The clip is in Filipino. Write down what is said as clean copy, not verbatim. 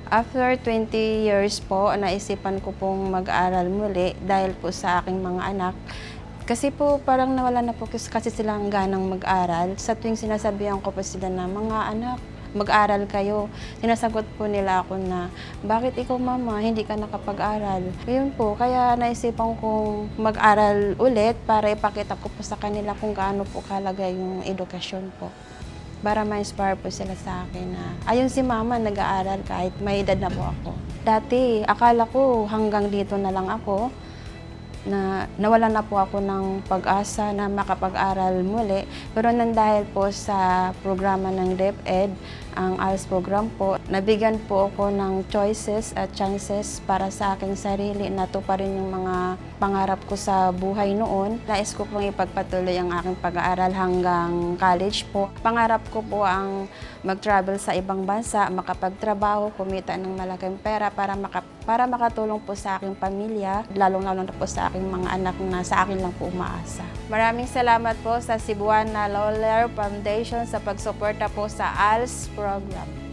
After 20 years po, naisipan ko pong mag-aral muli dahil po sa aking mga anak. Kasi po parang nawala na po kasi silang ganang mag-aral. Sa tuwing sinasabihan ko po sila na, mga anak, mag-aral kayo. Sinasagot po nila ako na, bakit ikaw mama, hindi ka nakapag-aral? Yun po, kaya naisipan kong mag-aral ulit para ipakita ko po sa kanila kung gaano po kalaga yung edukasyon po. Para ma-inspire po sila sa akin na, ayun si mama nag-aaral kahit may edad na po ako. Dati, akala ko hanggang dito na lang ako, na nawalan na po ako ng pag-asa na makapag-aral muli. Pero dahil po sa programa ng DepEd, ang ALS program po, nabigyan po ako ng choices at chances para sa aking sarili na tuparin yung mga pangarap ko sa buhay noon. Nais ko pong ipagpatuloy ang aking pag-aaral hanggang college po. Pangarap ko po ang mag-travel sa ibang bansa, makapagtrabaho, kumita ng malaking pera para makatulong po sa aking pamilya, lalong-lalo na po sa aking mga anak na sa akin lang po umaasa. Maraming salamat po sa Cebuana Lawler Foundation sa pagsuporta po sa ALS program.